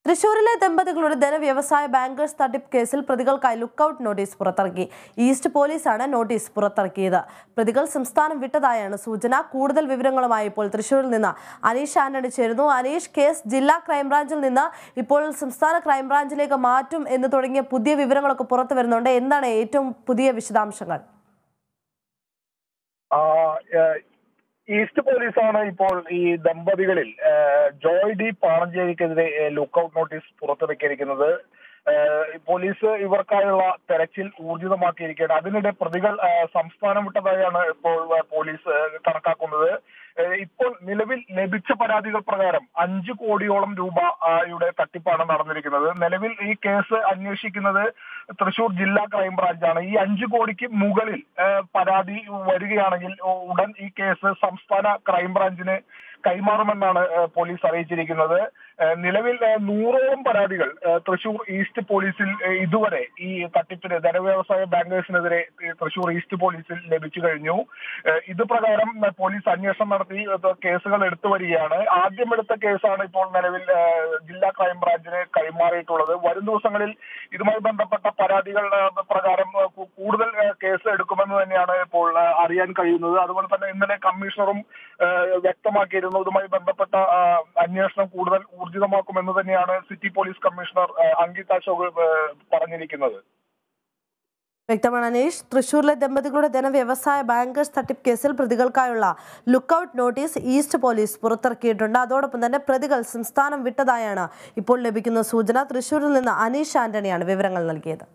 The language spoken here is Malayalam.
തൃശൂരിലെ ദമ്പതികളുടെ ധനവ്യവസായ ബാങ്കേഴ്സ് തട്ടിപ്പ് കേസിൽ പ്രതികൾക്കായി ലുക്കൌട്ട് നോട്ടീസ് പുറത്തിറക്കി. ഈസ്റ്റ് പോലീസാണ് നോട്ടീസ് പുറത്തിറക്കിയത്. പ്രതികൾ സംസ്ഥാനം വിട്ടതായാണ് സൂചന. കൂടുതൽ വിവരങ്ങളുമായി ഇപ്പോൾ തൃശൂരിൽ നിന്ന് അനീഷ് ആന്റണി ചേരുന്നു. അനീഷ്, കേസ് ജില്ലാ ക്രൈംബ്രാഞ്ചിൽ നിന്ന് ഇപ്പോൾ സംസ്ഥാന ക്രൈംബ്രാഞ്ചിലേക്ക് മാറ്റും എന്ന് തുടങ്ങിയ പുതിയ വിവരങ്ങളൊക്കെ പുറത്തു വരുന്നുണ്ട്. എന്താണ് ഏറ്റവും പുതിയ വിശദാംശങ്ങൾ? ഈസ്റ്റ് പോലീസാണ് ഇപ്പോൾ ഈ ദമ്പതികളിൽ ജോയ് ഡി പാണഞ്ചേരിക്കെതിരെ ലുക്കൌട്ട് നോട്ടീസ് പുറത്തിറക്കിയിരിക്കുന്നത്. പോലീസ് ഇവർക്കായുള്ള തെരച്ചിൽ ഊർജിതമാക്കിയിരിക്കുകയാണ്. അതിനിടെ പ്രതികൾ സംസ്ഥാനം വിട്ടതായാണ് ഇപ്പോൾ പോലീസ് കണക്കാക്കുന്നത്. ഇപ്പോൾ നിലവിൽ ലഭിച്ച പരാതികൾ പ്രകാരം 5 കോടിയോളം രൂപയുടെ തട്ടിപ്പാണ് നടന്നിരിക്കുന്നത്. നിലവിൽ ഈ കേസ് അന്വേഷിക്കുന്നത് തൃശൂർ ജില്ലാ ക്രൈംബ്രാഞ്ചാണ്. ഈ 5 കോടിക്ക് മുകളിൽ പരാതി വരികയാണെങ്കിൽ ഉടൻ ഈ കേസ് സംസ്ഥാന ക്രൈംബ്രാഞ്ചിന് കൈമാറുമെന്നാണ് പോലീസ് അറിയിച്ചിരിക്കുന്നത്. നിലവിൽ 100ഓളം പരാതികൾ തൃശൂർ ഈസ്റ്റ് പോലീസിൽ ഇതുവരെ ഈ തട്ടിപ്പിന് ധനവ്യവസായ ബാങ്കേഴ്സിനെതിരെ തൃശൂർ ഈസ്റ്റ് പോലീസിൽ ലഭിച്ചു കഴിഞ്ഞു. ഇത് പ്രകാരം പോലീസ് അന്വേഷണം നടത്തി കേസുകൾ എടുത്തു വരികയാണ്. ആദ്യം എടുത്ത കേസാണ് ഇപ്പോൾ നിലവിൽ ജില്ലാ ക്രൈംബ്രാഞ്ചിന് കൈമാറിയിട്ടുള്ളത്. വരും ദിവസങ്ങളിൽ ഇതുമായി ബന്ധപ്പെട്ട പരാതികൾ പ്രകാരം കൂടുതൽ കേസ് എടുക്കുമെന്ന് തന്നെയാണ് ഇപ്പോൾ അറിയാൻ കഴിയുന്നത്. അതുപോലെ തന്നെ ഇന്നലെ കമ്മീഷണറും വ്യക്തമാക്കിയിരുന്നു ഇതുമായി ബന്ധപ്പെട്ട അന്വേഷണം കൂടുതൽ ഊർജിതമാക്കുമെന്ന് തന്നെയാണ് city police commissioner Ankit Ashok പറഞ്ഞിരിക്കുന്നത്. വ്യക്തമാണ് അനീഷ്. തൃശൂരിലെ ദമ്പതികളുടെ ധനവ്യവസായ ബാങ്കേഴ്സ് തട്ടിപ്പ് കേസിൽ പ്രതികൾക്കായുള്ള ലുക്കൌട്ട് നോട്ടീസ് ഈസ്റ്റ് പോലീസ് പുറത്തിറക്കിയിട്ടുണ്ട്. അതോടൊപ്പം തന്നെ പ്രതികൾ സംസ്ഥാനം വിട്ടതായാണ് ഇപ്പോൾ ലഭിക്കുന്ന സൂചന. തൃശൂരിൽ നിന്ന് അനീഷ് ആന്റണിയാണ് വിവരങ്ങൾ നൽകിയത്.